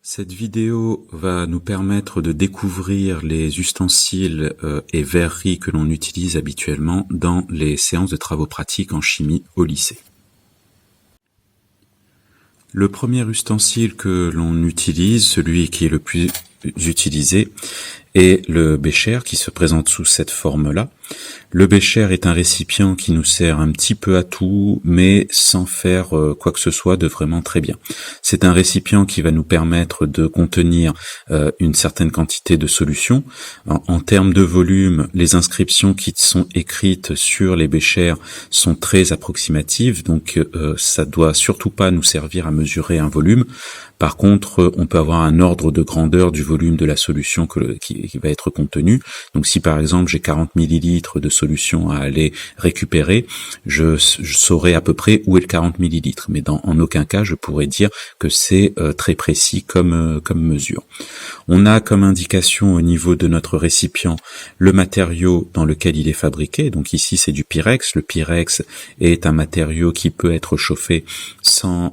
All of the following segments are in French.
Cette vidéo va nous permettre de découvrir les ustensiles et verreries que l'on utilise habituellement dans les séances de travaux pratiques en chimie au lycée. Le premier ustensile que l'on utilise, celui qui est le plus utilisé, est le bécher qui se présente sous cette forme-là. Le bécher est un récipient qui nous sert un petit peu à tout, mais sans faire quoi que ce soit de vraiment très bien. C'est un récipient qui va nous permettre de contenir une certaine quantité de solution. En termes de volume, les inscriptions qui sont écrites sur les béchers sont très approximatives, donc ça doit surtout pas nous servir à mesurer un volume. Par contre, on peut avoir un ordre de grandeur du volume de la solution qui va être contenu. Donc si par exemple j'ai 40 millilitres de solution à aller récupérer, je saurai à peu près où est le 40 millilitres. Mais en aucun cas je pourrais dire que c'est très précis comme mesure. On a comme indication au niveau de notre récipient le matériau dans lequel il est fabriqué. Donc ici c'est du pyrex. Le pyrex est un matériau qui peut être chauffé sans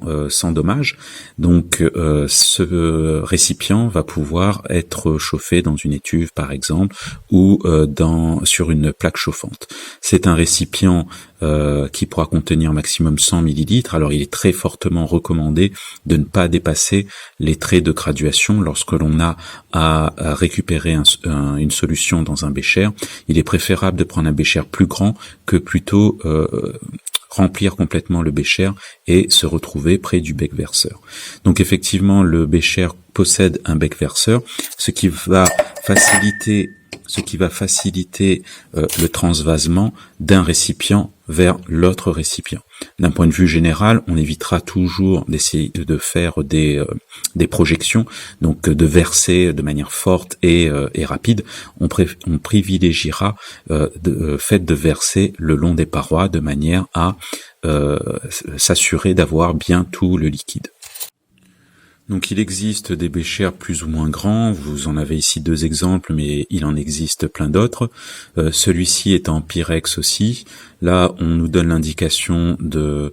dommage. Donc ce récipient va pouvoir être chauffé dans une étuve par exemple ou sur une plaque chauffante. C'est un récipient qui pourra contenir maximum 100 millilitres. Alors il est très fortement recommandé de ne pas dépasser les traits de graduation lorsque l'on a à récupérer une solution dans un bécher. Il est préférable de prendre un bécher plus grand que plutôt remplir complètement le bécher et se retrouver près du bec verseur. Donc effectivement, le bécher possède un bec verseur, ce qui va faciliter le transvasement d'un récipient vers l'autre récipient. D'un point de vue général, on évitera toujours d'essayer de faire des projections, donc de verser de manière forte et rapide. On privilégiera le fait de verser le long des parois de manière à s'assurer d'avoir bien tout le liquide. Donc il existe des béchers plus ou moins grands, vous en avez ici deux exemples, mais il en existe plein d'autres. Celui-ci est en pyrex aussi. Là, on nous donne l'indication de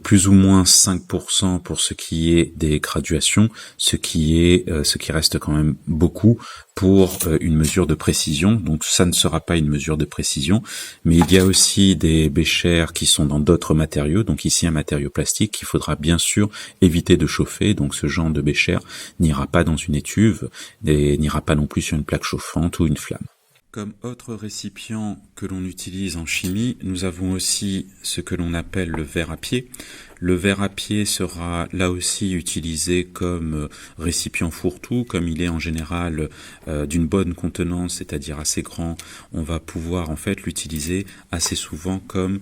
plus ou moins 5% pour ce qui est des graduations, ce qui reste quand même beaucoup pour une mesure de précision. Donc ça ne sera pas une mesure de précision, mais il y a aussi des béchers qui sont dans d'autres matériaux. Donc ici un matériau plastique qu'il faudra bien sûr éviter de chauffer. Donc ce genre de bécher n'ira pas dans une étuve et n'ira pas non plus sur une plaque chauffante ou une flamme. Comme autre récipient que l'on utilise en chimie, nous avons aussi ce que l'on appelle le verre à pied. Le verre à pied sera là aussi utilisé comme récipient fourre-tout, comme il est en général d'une bonne contenance, c'est-à-dire assez grand. On va pouvoir en fait l'utiliser assez souvent comme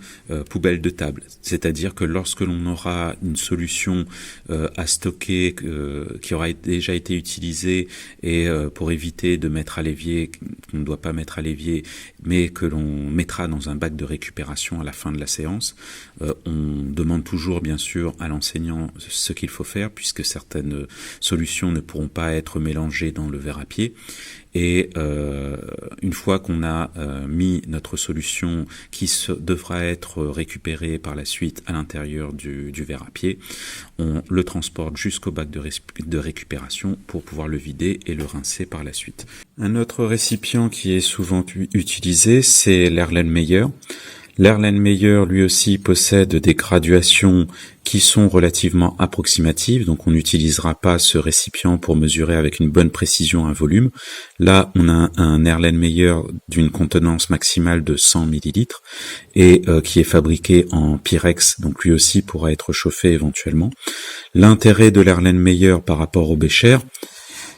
poubelle de table. C'est-à-dire que lorsque l'on aura une solution à stocker qui aura déjà été utilisée et pour éviter de mettre à l'évier, qu'on ne doit pas mettre à l'évier, mais que l'on mettra dans un bac de récupération à la fin de la séance, on demande toujours bien sûr à l'enseignant ce qu'il faut faire puisque certaines solutions ne pourront pas être mélangées dans le verre à pied. Et une fois qu'on a mis notre solution qui devra être récupérée par la suite à l'intérieur du verre à pied, on le transporte jusqu'au bac de récupération pour pouvoir le vider et le rincer par la suite. Un autre récipient qui est souvent utilisé, c'est l'Erlenmeyer. L'Erlenmeyer, lui aussi, possède des graduations qui sont relativement approximatives, donc on n'utilisera pas ce récipient pour mesurer avec une bonne précision un volume. Là, on a un Erlenmeyer d'une contenance maximale de 100 millilitres et qui est fabriqué en pyrex, donc lui aussi pourra être chauffé éventuellement. L'intérêt de l'Erlenmeyer par rapport au bécher,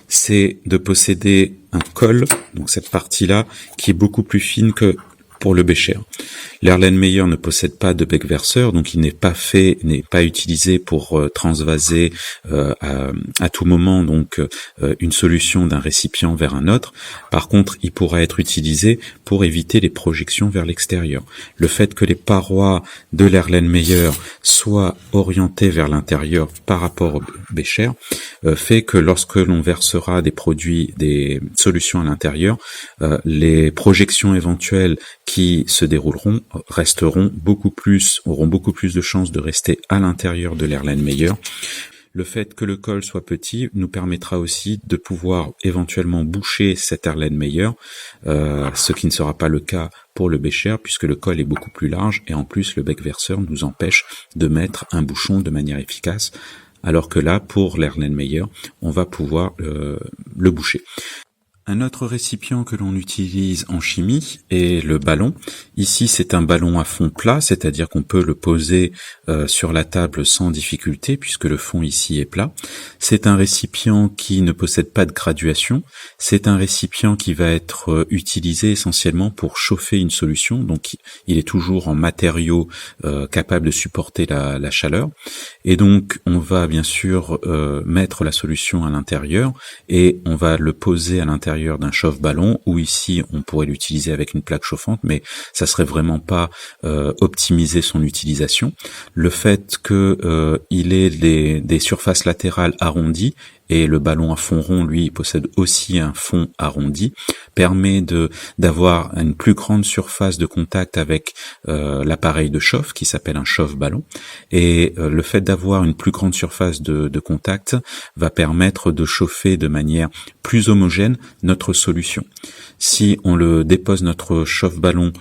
c'est de posséder un col, donc cette partie-là, qui est beaucoup plus fine que pour le bécher. L'Erlenmeyer ne possède pas de bec verseur, donc il n'est pas utilisé pour transvaser à tout moment donc une solution d'un récipient vers un autre. Par contre, il pourra être utilisé pour éviter les projections vers l'extérieur. Le fait que les parois de l'Erlenmeyer soient orientées vers l'intérieur par rapport au bécher fait que lorsque l'on versera des solutions à l'intérieur, les projections éventuelles qui se dérouleront auront beaucoup plus de chances de rester à l'intérieur de l'Erlenmeyer Le fait que le col soit petit nous permettra aussi de pouvoir éventuellement boucher cet Erlenmeyer, ce qui ne sera pas le cas pour le Becher puisque le col est beaucoup plus large et en plus le bec verseur nous empêche de mettre un bouchon de manière efficace, alors que là, pour l'Erlenmeyer, on va pouvoir le boucher. Un autre récipient que l'on utilise en chimie est le ballon. Ici, c'est un ballon à fond plat, c'est-à-dire qu'on peut le poser sur la table sans difficulté puisque le fond ici est plat. C'est un récipient qui ne possède pas de graduation. C'est un récipient qui va être utilisé essentiellement pour chauffer une solution. Donc, il est toujours en matériau capable de supporter la chaleur. Et donc, on va bien sûr mettre la solution à l'intérieur et on va le poser à l'intérieur d'un chauffe-ballon, ou ici on pourrait l'utiliser avec une plaque chauffante, mais ça serait vraiment pas optimiser son utilisation. Le fait que il ait des surfaces latérales arrondies et le ballon à fond rond, lui, il possède aussi un fond arrondi, permet d'avoir une plus grande surface de contact avec l'appareil de chauffe qui s'appelle un chauffe-ballon. Et le fait d'avoir une plus grande surface de contact va permettre de chauffer de manière plus homogène notre solution. Si on dépose notre ballon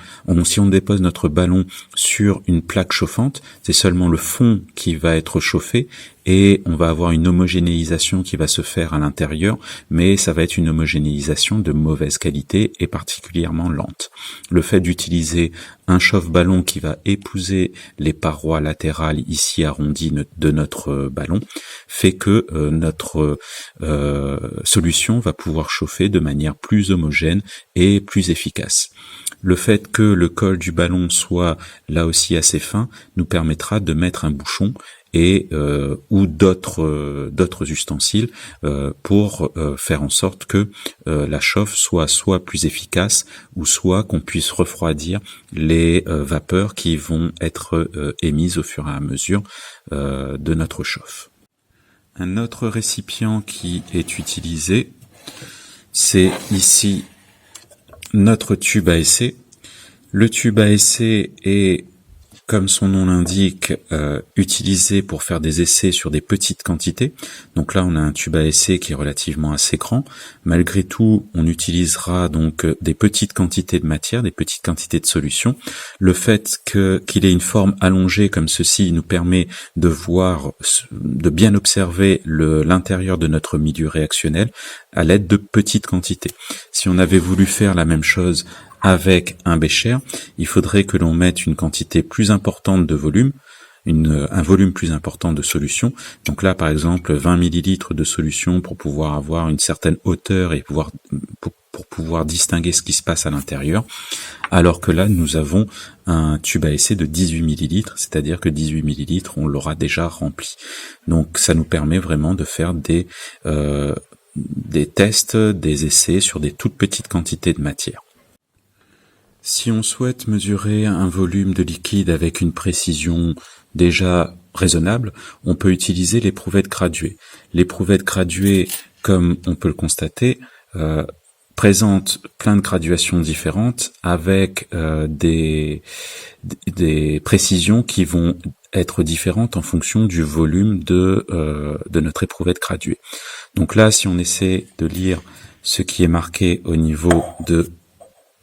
sur une plaque chauffante, c'est seulement le fond qui va être chauffé et on va avoir une homogénéisation qui va se faire à l'intérieur, mais ça va être une homogénéisation de mauvaise qualité et particulièrement lente. Le fait d'utiliser un chauffe-ballon qui va épouser les parois latérales ici arrondies de notre ballon fait que notre solution va pouvoir chauffer de manière plus homogène et plus efficace. Le fait que le col du ballon soit là aussi assez fin nous permettra de mettre un bouchon et ou d'autres ustensiles pour faire en sorte que la chauffe soit plus efficace ou soit qu'on puisse refroidir les vapeurs qui vont être émises au fur et à mesure de notre chauffe. Un autre récipient qui est utilisé, c'est ici notre tube à essai. Le tube à essai est, comme son nom l'indique, utilisé pour faire des essais sur des petites quantités. Donc là, on a un tube à essai qui est relativement assez grand. Malgré tout, on utilisera donc des petites quantités de matière, des petites quantités de solution. Le fait qu'il ait une forme allongée comme ceci nous permet de bien observer l'intérieur de notre milieu réactionnel à l'aide de petites quantités. Si on avait voulu faire la même chose avec un Becher, il faudrait que l'on mette une quantité plus importante de volume, un volume plus important de solution. Donc là, par exemple, 20 millilitres de solution pour pouvoir avoir une certaine hauteur et pour pouvoir distinguer ce qui se passe à l'intérieur. Alors que là, nous avons un tube à essai de 18 millilitres, c'est-à-dire que 18 millilitres, on l'aura déjà rempli. Donc ça nous permet vraiment de faire des tests, des essais sur des toutes petites quantités de matière. Si on souhaite mesurer un volume de liquide avec une précision déjà raisonnable, on peut utiliser l'éprouvette graduée. L'éprouvette graduée, comme on peut le constater, présente plein de graduations différentes avec des précisions qui vont être différentes en fonction du volume de notre éprouvette graduée. Donc là, si on essaie de lire ce qui est marqué au niveau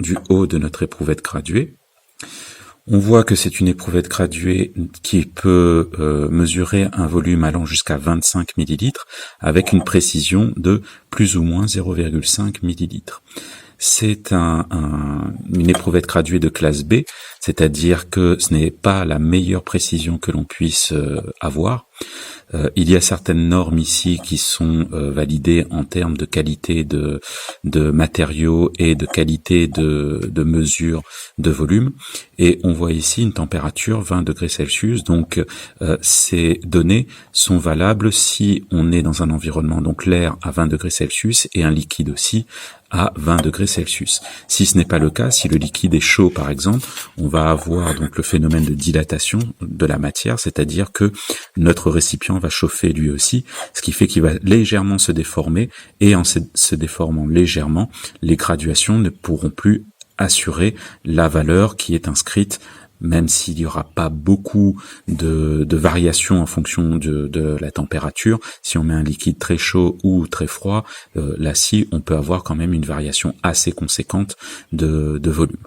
du haut de notre éprouvette graduée, on voit que c'est une éprouvette graduée qui peut mesurer un volume allant jusqu'à 25 millilitres avec une précision de plus ou moins 0,5 millilitres. C'est une éprouvette graduée de classe B, c'est-à-dire que ce n'est pas la meilleure précision que l'on puisse avoir. Il y a certaines normes ici qui sont validées en termes de qualité de matériaux et de qualité de mesure de volume. Et on voit ici une température 20 degrés Celsius. Donc ces données sont valables si on est dans un environnement, donc l'air à 20 degrés Celsius et un liquide aussi à 20 degrés Celsius. Si ce n'est pas le cas, si le liquide est chaud par exemple, on va avoir donc le phénomène de dilatation de la matière, c'est-à-dire que notre récipient va chauffer lui aussi, ce qui fait qu'il va légèrement se déformer, et en se déformant légèrement, les graduations ne pourront plus assurer la valeur qui est inscrite même s'il n'y aura pas beaucoup de variations en fonction de la température. Si on met un liquide très chaud ou très froid, là si on peut avoir quand même une variation assez conséquente de volume.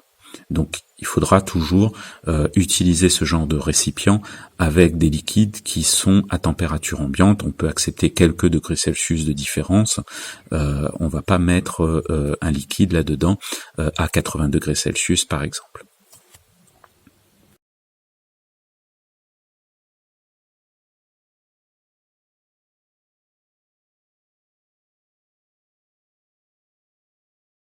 Donc il faudra toujours utiliser ce genre de récipient avec des liquides qui sont à température ambiante. On peut accepter quelques degrés Celsius de différence. On va pas mettre un liquide là-dedans à 80 degrés Celsius par exemple.